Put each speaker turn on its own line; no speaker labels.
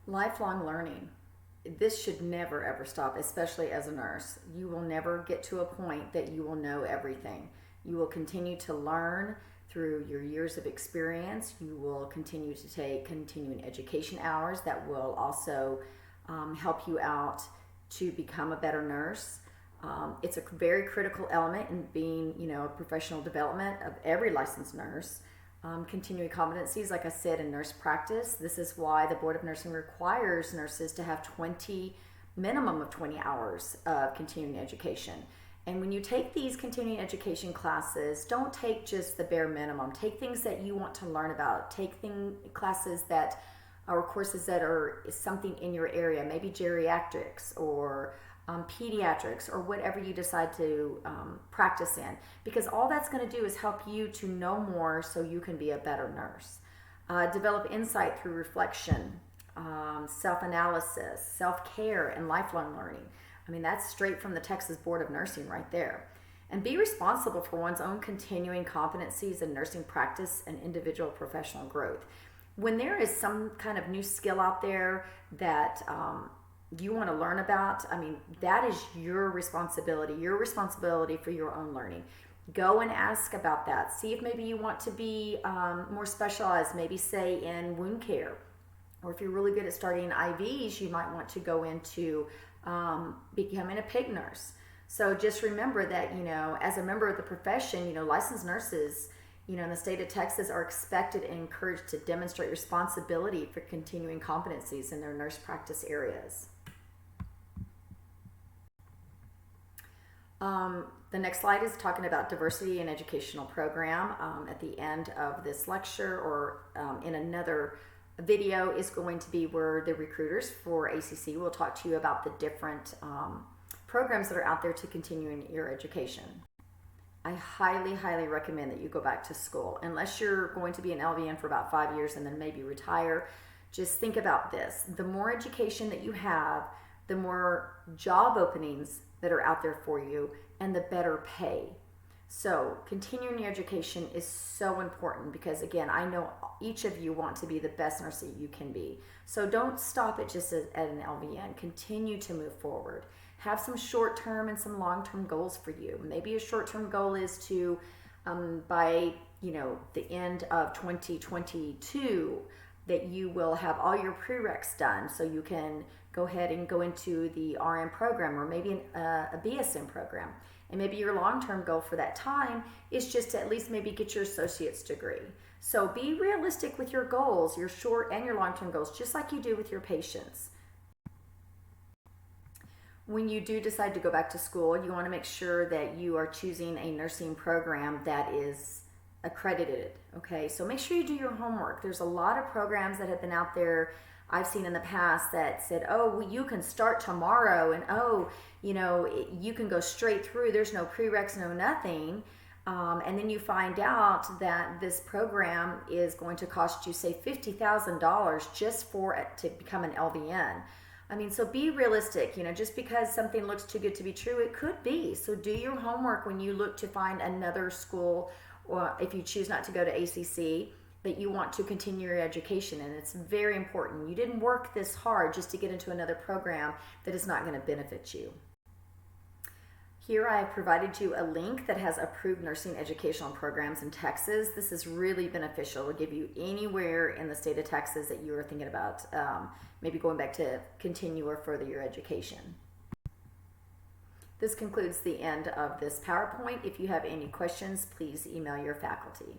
Lifelong learning. This should never ever stop, especially as a nurse. You will never get to a point that you will know everything. You will continue to learn through your years of experience. You will continue to take continuing education hours that will also help you out to become a better nurse. It's a very critical element in being, a professional development of every licensed nurse. Continuing competencies, like I said, in nurse practice. This is why the Board of Nursing requires nurses to have minimum of 20 hours of continuing education. And when you take these continuing education classes, don't take just the bare minimum. Take things that you want to learn about. Take classes that or courses that are something in your area, maybe geriatrics or pediatrics or whatever you decide to practice in, because all that's going to do is help you to know more so you can be a better nurse. Develop insight through reflection, self-analysis, self-care, and lifelong learning. I mean, that's straight from the Texas Board of Nursing right there. And be responsible for one's own continuing competencies in nursing practice and individual professional growth. When there is some kind of new skill out there that you want to learn about, that is your responsibility for your own learning. Go and ask about that. See if maybe you want to be more specialized, maybe say in wound care. Or if you're really good at starting IVs, you might want to go into becoming a pig nurse. So just remember that, as a member of the profession, licensed nurses, in the state of Texas are expected and encouraged to demonstrate responsibility for continuing competencies in their nurse practice areas. The next slide is talking about diversity in educational program. At the end of this lecture or in another video is going to be where the recruiters for ACC will talk to you about the different programs that are out there to continue in your education. I highly, highly recommend that you go back to school. Unless you're going to be an LVN for about 5 years and then maybe retire, just think about this. The more education that you have, the more job openings that are out there for you and the better pay. So continuing your education is so important because, again, I know each of you want to be the best nurse that you can be. So don't stop it just at an LVN. Continue to move forward. Have some short-term and some long-term goals for you. Maybe a short-term goal is to, by the end of 2022, that you will have all your prereqs done so you can go ahead and go into the RN program or maybe a BSN program. And maybe your long-term goal for that time is just to at least maybe get your associate's degree. So be realistic with your goals, your short and your long-term goals, just like you do with your patients. When you do decide to go back to school, you want to make sure that you are choosing a nursing program that is accredited, okay? So make sure you do your homework. There's a lot of programs that have been out there I've seen in the past that said, oh, well, you can start tomorrow and you can go straight through. There's no prereqs, no nothing. And then you find out that this program is going to cost you, say, $50,000 just for it to become an LVN. So be realistic, just because something looks too good to be true, it could be. So do your homework when you look to find another school, or if you choose not to go to ACC, that you want to continue your education. And it's very important. You didn't work this hard just to get into another program that is not going to benefit you. Here I have provided you a link that has approved nursing educational programs in Texas. This is really beneficial. It'll give you anywhere in the state of Texas that you are thinking about maybe going back to continue or further your education. This concludes the end of this PowerPoint. If you have any questions, please email your faculty.